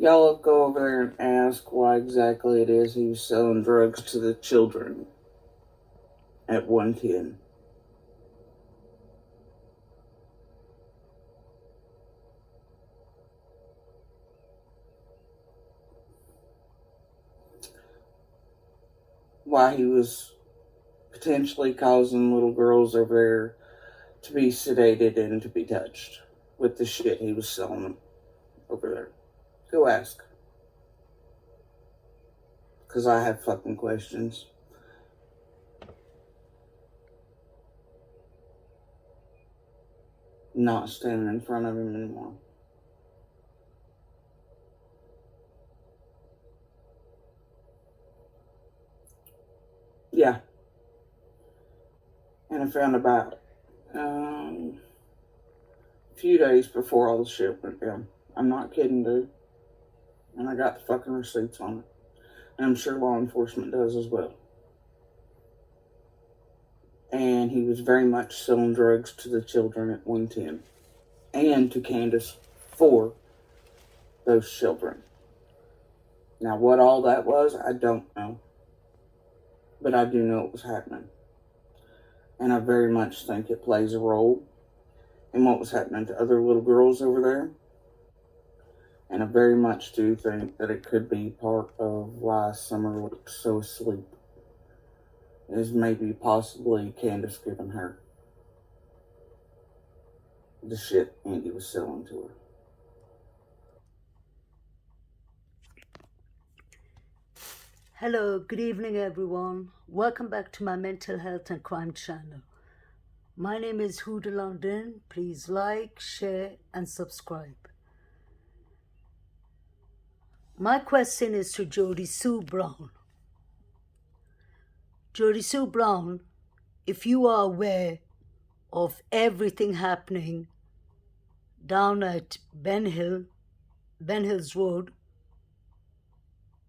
Y'all go over there and ask why exactly it is he was selling drugs to the children at 110. Why he was potentially causing little girls over there to be sedated and to be touched with the shit he was selling them over there. Go ask. Because I have fucking questions. Not standing in front of him anymore. Yeah. And I found about a few days before all the shit went down. I'm not kidding, dude. And I got the fucking receipts on it. And I'm sure law enforcement does as well. And he was very much selling drugs to the children at 110. And to Candace for those children. Now, what all that was, I don't know. But I do know it was happening. And I very much think it plays a role in what was happening to other little girls over there. And I very much do think that it could be part of why Summer looked so asleep. Is maybe possibly Candace giving her the shit Andy was selling to her. Hello, good evening, everyone. Welcome back to my mental health and crime channel. My name is Huda London. Please like, share, and subscribe. My question is to Jodisue Brown. Jodisue Brown, if you are aware of everything happening down at Ben Hill's Road,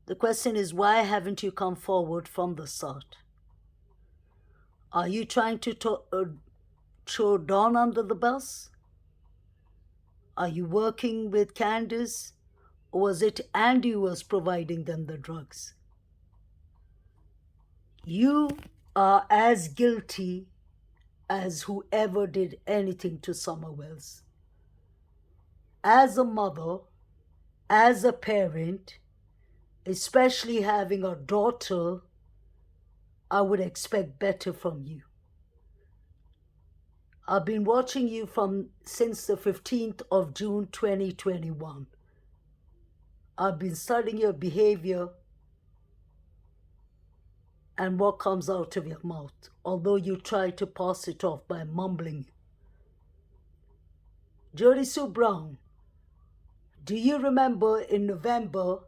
the question is, why haven't you come forward from the start? Are you trying to throw Dawn under the bus? Are you working with Candace? Or was it Andy who was providing them the drugs? You are as guilty as whoever did anything to Summer Wells. As a mother, as a parent, especially having a daughter, I would expect better from you. I've been watching you since the 15th of June 2021. I've been studying your behavior and what comes out of your mouth, although you try to pass it off by mumbling. Jodisue Brown, do you remember in November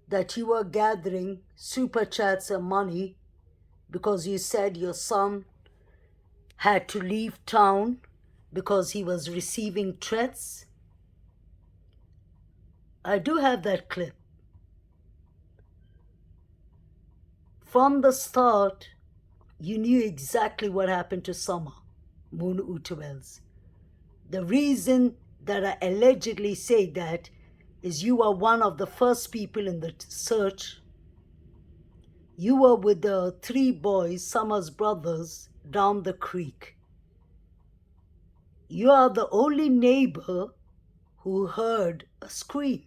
that you were gathering super chats and money because you said your son had to leave town because he was receiving threats? I do have that clip. From the start, you knew exactly what happened to Summer Moon Utawels. The reason that I allegedly say that is you were one of the first people in the search. You were with the 3 boys, Summer's brothers, down the creek. You are the only neighbor who heard a scream.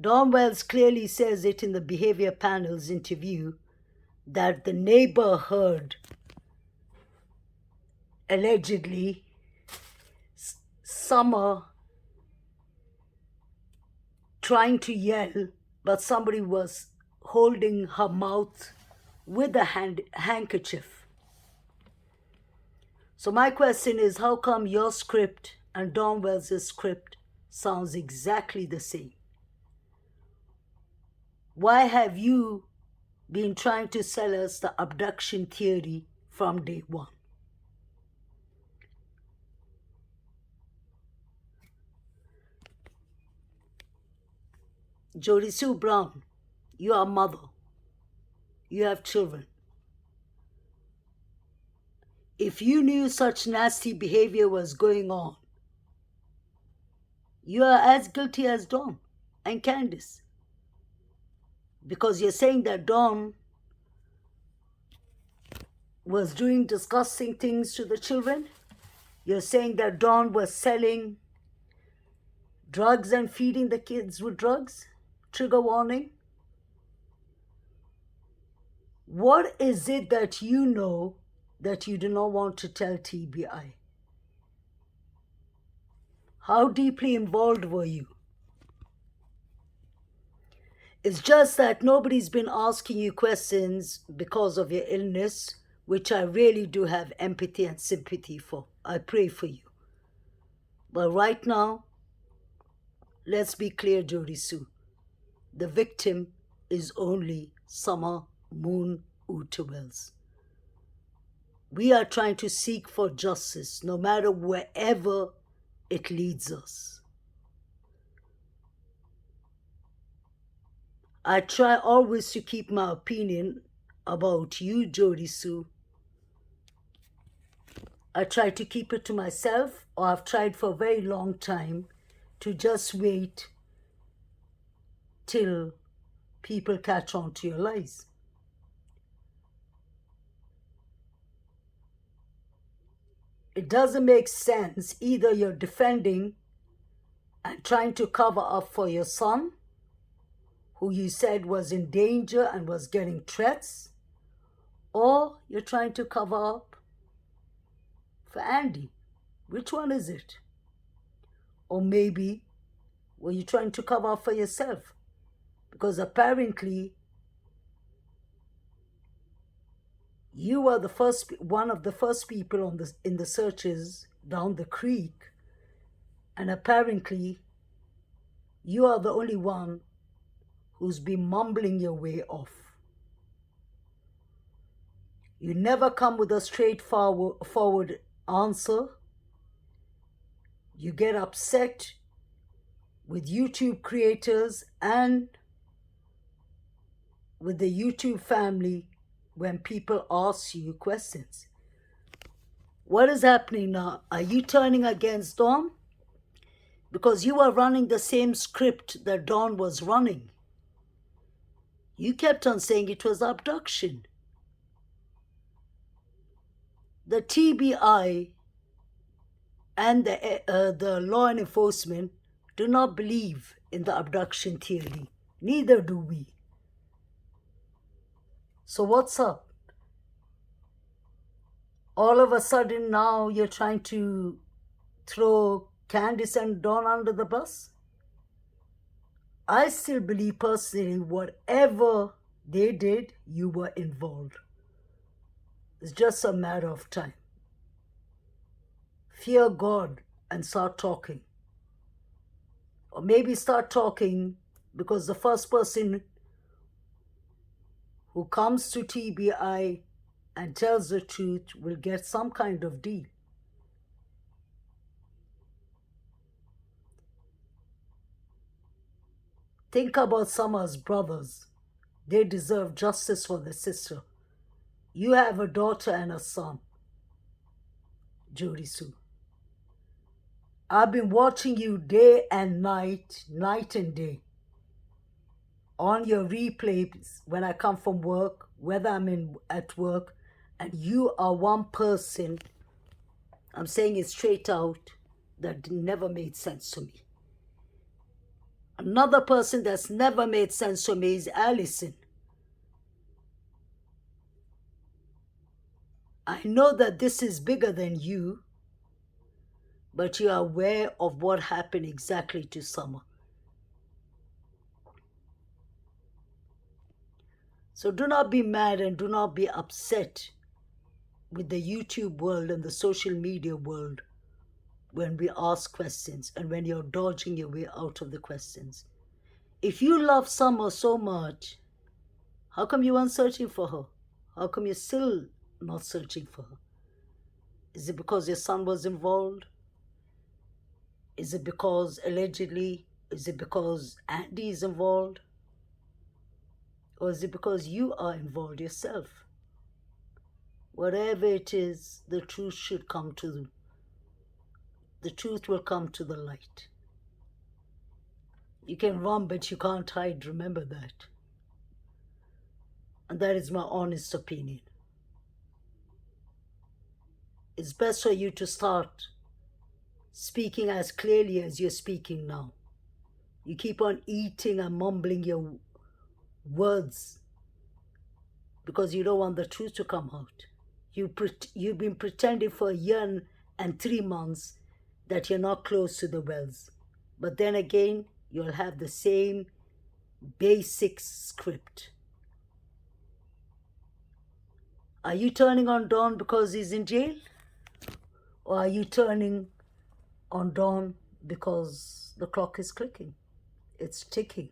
Dawn Wells clearly says it in the behavior panel's interview that the neighbor heard, allegedly, Summer trying to yell, but somebody was holding her mouth with a handkerchief. So my question is, how come your script and Dawn Wells' script sounds exactly the same? Why have you been trying to sell us the abduction theory from day one? Jodisue Brown, you are a mother. You have children. If you knew such nasty behavior was going on, You are as guilty as Dawn and Candice. Because you're saying that Dawn was doing disgusting things to the children. You're saying that Dawn was selling drugs and feeding the kids with drugs. Trigger warning. What is it that you know that you do not want to tell TBI? How deeply involved were you? It's just that nobody's been asking you questions because of your illness, which I really do have empathy and sympathy for. I pray for you. But right now, let's be clear, Jodisue. The victim is only Summer Moon Utawels. We are trying to seek for justice, no matter wherever it leads us. I try always to keep my opinion about you, Jodisue. I try to keep it to myself, or I've tried for a very long time to just wait till people catch on to your lies. It doesn't make sense. Either you're defending and trying to cover up for your son, who you said was in danger and was getting threats, or you're trying to cover up for Andy. Which one is it? Or maybe were you trying to cover up for yourself? Because apparently you were one of the first people in the searches down the creek, and apparently you are the only one who's been mumbling your way off. You never come with a straightforward answer. You get upset with YouTube creators and with the YouTube family when people ask you questions. What is happening now? Are you turning against Dawn? Because you are running the same script that Dawn was running. You kept on saying it was abduction. The TBI and the law enforcement do not believe in the abduction theory. Neither do we. So what's up? All of a sudden now you're trying to throw Candice and Dawn under the bus? I still believe personally whatever they did, you were involved. It's just a matter of time. Fear God and start talking. Or maybe start talking because the first person who comes to TBI and tells the truth will get some kind of deal. Think about Summer's brothers. They deserve justice for their sister. You have a daughter and a son, Jodisue. I've been watching you day and night, night and day, on your replays when I come from work, whether I'm at work, and you are one person, I'm saying it straight out, that never made sense to me. Another person that's never made sense to me is Allison. I know that this is bigger than you, but you are aware of what happened exactly to Summer. So do not be mad and do not be upset with the YouTube world and the social media world when we ask questions and when you're dodging your way out of the questions. If you love Summer so much, how come you weren't searching for her? How come you're still not searching for her? Is it because your son was involved? Is it because allegedly? Is it because Andy is involved? Or is it because you are involved yourself? Whatever it is, the truth will come to the light. You can run, but you can't hide. Remember that. And that is my honest opinion. It's best for you to start speaking as clearly as you're speaking now. You keep on eating and mumbling your words because you don't want the truth to come out. You've been pretending for a year and 3 months that you're not close to the wells. But then again, you'll have the same basic script. Are you turning on Don because he's in jail? Or are you turning on Don because the clock is clicking? It's ticking.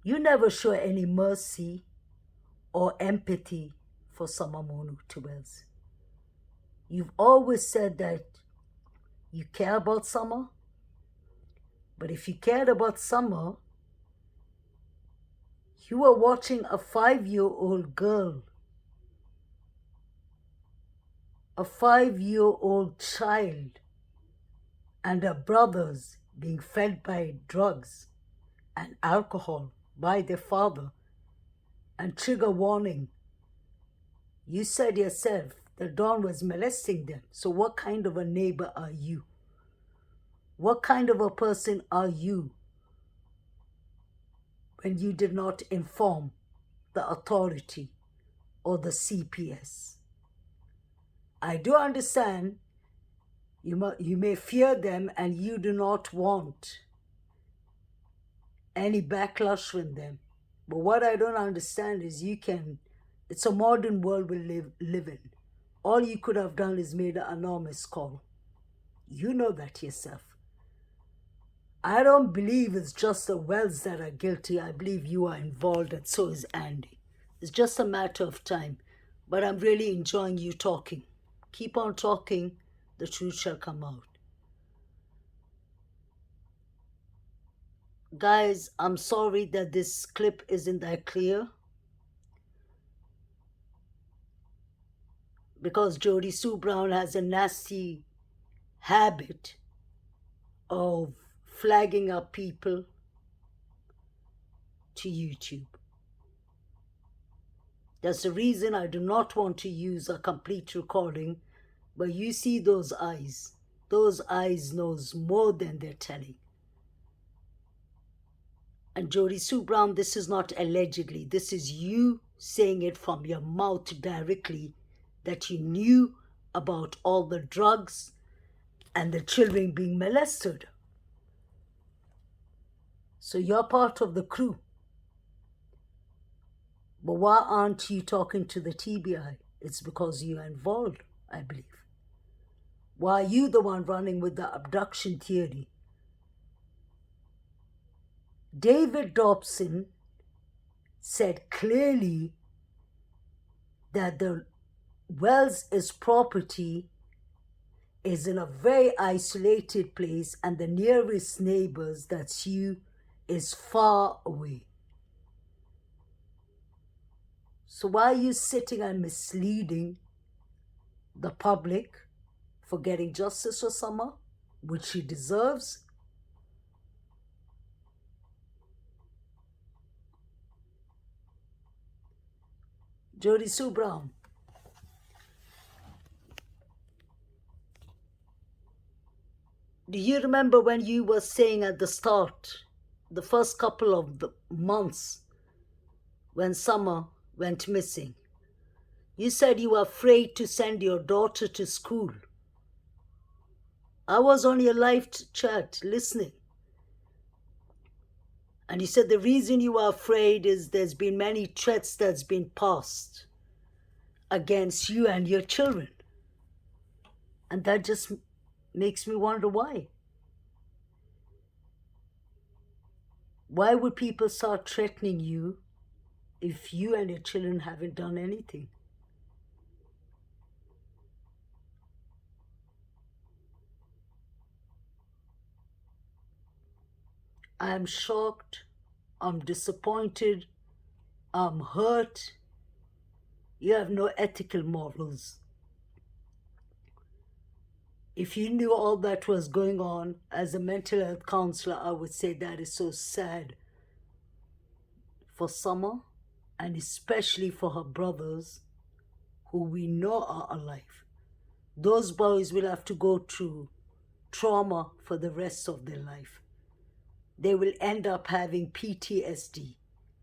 You never show any mercy or empathy for Samamonu to Wells. You've always said that you care about Summer, but if you cared about Summer, you were watching a 5-year-old girl, a 5-year-old child, and her brothers being fed by drugs and alcohol by their father, and trigger warning. You said yourself that Don was molesting them. So what kind of a neighbor are you? What kind of a person are you when you did not inform the authority or the CPS? I do understand you may fear them and you do not want any backlash from them. But what I don't understand is it's a modern world we live in. All you could have done is made an anonymous call. You know that yourself. I don't believe it's just the Wells that are guilty. I believe you are involved, and so is Andy. It's just a matter of time. But I'm really enjoying you talking. Keep on talking. The truth shall come out. Guys, I'm sorry that this clip isn't that clear, because Jodisue Brown has a nasty habit of flagging up people to YouTube. That's the reason I do not want to use a complete recording, but you see those eyes. Those eyes knows more than they're telling. And Jodisue Brown, this is not allegedly. This is you saying it from your mouth directly, that you knew about all the drugs and the children being molested. So you're part of the crew. But why aren't you talking to the TBI? It's because you're involved, I believe. Why are you the one running with the abduction theory? David Dobson said clearly that the Wells' property is in a very isolated place and the nearest neighbors, that's you, is far away. So why are you sitting and misleading the public for getting justice for Summer, which she deserves? Jodisue Brown, do you remember when you were saying at the start, the first couple of the months when Summer went missing, you said you were afraid to send your daughter to school? I was on your live chat listening. And you said the reason you are afraid is there's been many threats that's been passed against you and your children. And that just makes me wonder why. Why would people start threatening you if you and your children haven't done anything? I am shocked, I'm disappointed, I'm hurt. You have no ethical morals. If you knew all that was going on as a mental health counselor, I would say that is so sad for Summer and especially for her brothers who we know are alive. Those boys will have to go through trauma for the rest of their life. They will end up having PTSD,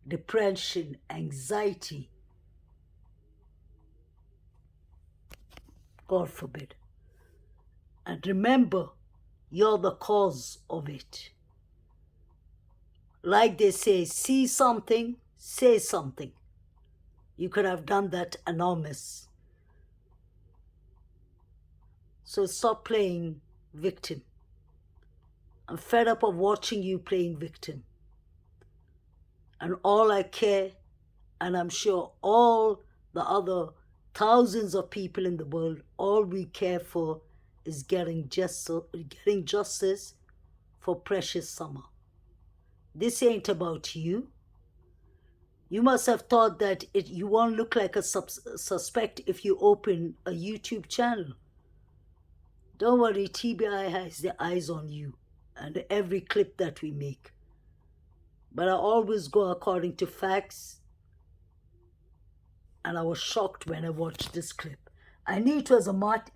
depression, anxiety. God forbid. And remember, you're the cause of it. Like they say, see something, say something. You could have done that anonymous. So stop playing victim. I'm fed up of watching you playing victim. And all I care, and I'm sure all the other thousands of people in the world, all we care for is getting justice for precious Summer. This ain't about you. You must have thought that you won't look like a suspect if you open a YouTube channel. Don't worry, TBI has their eyes on you and every clip that we make. But I always go according to facts, and I was shocked when I watched this clip. I knew it was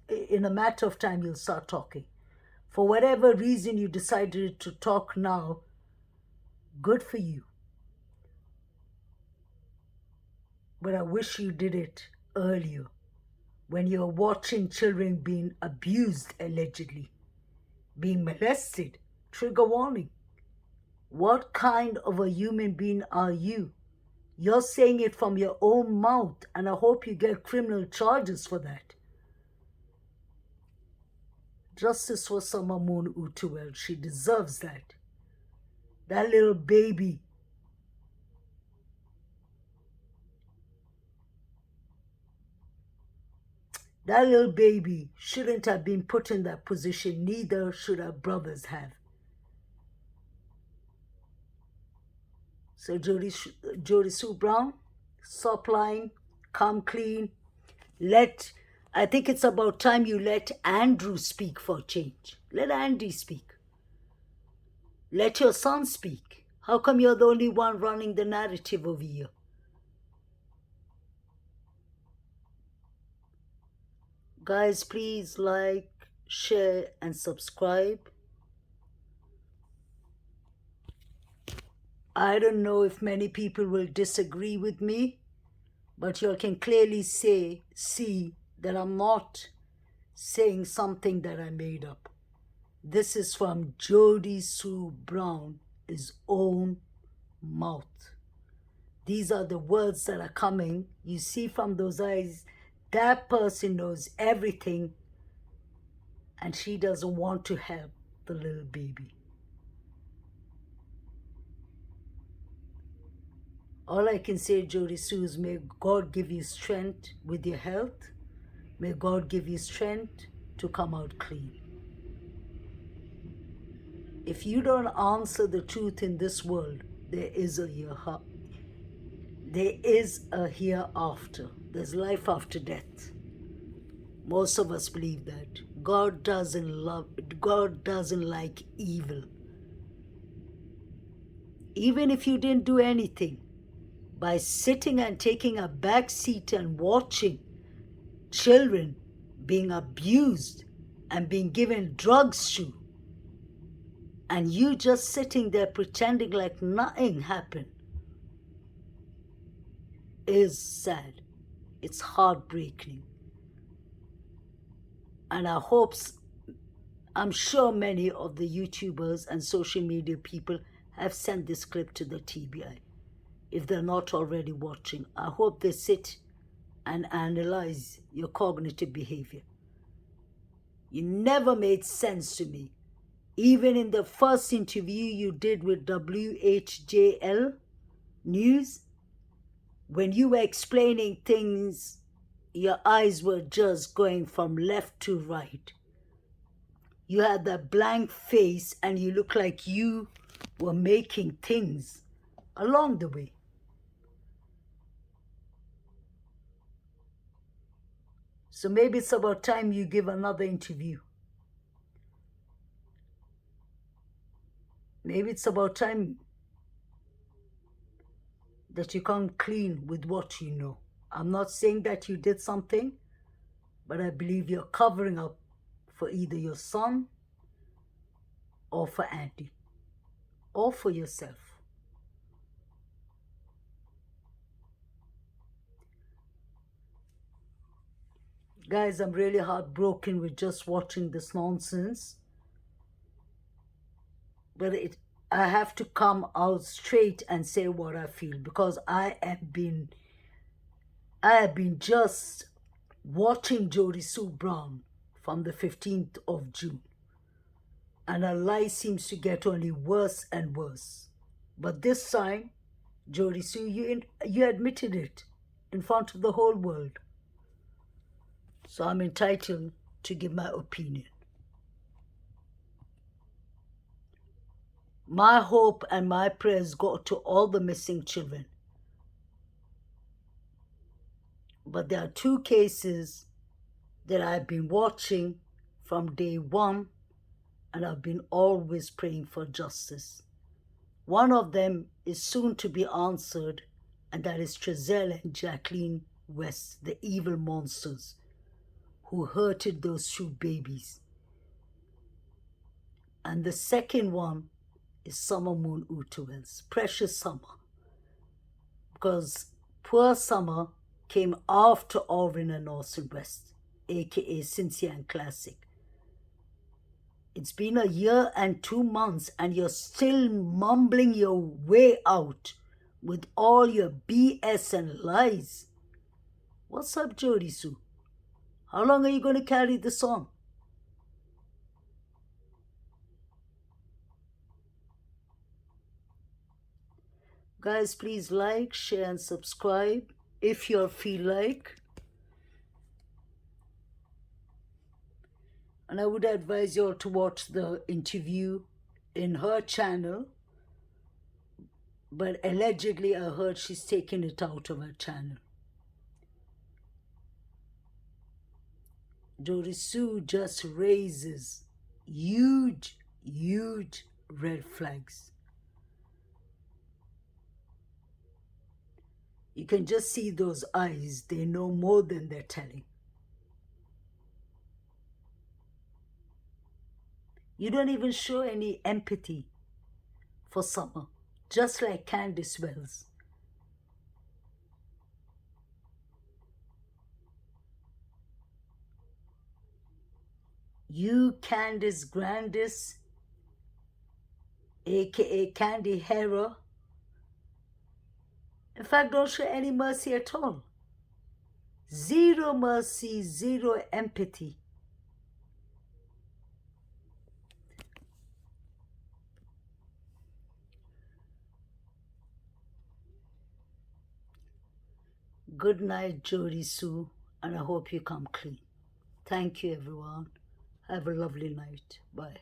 in a matter of time you'll start talking. For whatever reason you decided to talk now, good for you. But I wish you did it earlier, when you're watching children being abused allegedly, being molested. Trigger warning. What kind of a human being are you? You're saying it from your own mouth, and I hope you get criminal charges for that. Justice for Summer Moon Utuwel. She deserves that. That little baby. That little baby shouldn't have been put in that position. Neither should her brothers have. So Jodisue Brown, stop lying, come clean. I think it's about time you let Andrew speak for a change. Let Andy speak. Let your son speak. How come you're the only one running the narrative over here? Guys, please like, share, and subscribe. I don't know if many people will disagree with me, but you can clearly see that I'm not saying something that I made up. This is from Jodisue Brown, his own mouth. These are the words that are coming. You see from those eyes, that person knows everything, and she doesn't want to help the little baby. All I can say, Jodisue, is may God give you strength with your health. May God give you strength to come out clean. If you don't answer the truth in this world, there is a hereafter. There's life after death. Most of us believe that. God doesn't like evil. Even if you didn't do anything, by sitting and taking a back seat and watching children being abused and being given drugs to, and you just sitting there pretending like nothing happened, is sad. It's heartbreaking. And I'm sure many of the YouTubers and social media people have sent this clip to the TBI. If they're not already watching, I hope they sit and analyze your cognitive behavior. You never made sense to me. Even in the first interview you did with WHJL News, when you were explaining things, your eyes were just going from left to right. You had that blank face and you looked like you were making things along the way. So maybe it's about time you give another interview. Maybe it's about time that you come clean with what you know. I'm not saying that you did something, but I believe you're covering up for either your son or for Andy or for yourself. Guys, I'm really heartbroken with just watching this nonsense. But I have to come out straight and say what I feel, because I have been just watching Jodisue Brown from the 15th of June. And her life seems to get only worse and worse. But this time, Jodisue, you admitted it in front of the whole world. So I'm entitled to give my opinion. My hope and my prayers go to all the missing children. But there are two cases that I've been watching from day one, and I've been always praying for justice. One of them is soon to be answered, and that is Trezell and Jacqueline West, the evil monsters who hurted those two babies. And the second one is Summer Moon Utuwels, precious Summer. Because poor Summer came after Orvin and Orson West, aka Cynthia and Classic. It's been a year and 2 months and you're still mumbling your way out with all your BS and lies. What's up, Jodisue? How long are you going to carry this on? Guys, please like, share, and subscribe if you feel like. And I would advise you all to watch the interview in her channel. But allegedly, I heard she's taken it out of her channel. Jodisue just raises huge, huge red flags. You can just see those eyes. They know more than they're telling. You don't even show any empathy for Summer, just like Candace Wells. You, Candace Grandis, aka Candy Hera, in fact, don't show any mercy at all. Zero mercy, zero empathy. Good night, Jodisue, and I hope you come clean. Thank you, everyone. Have a lovely night. Bye.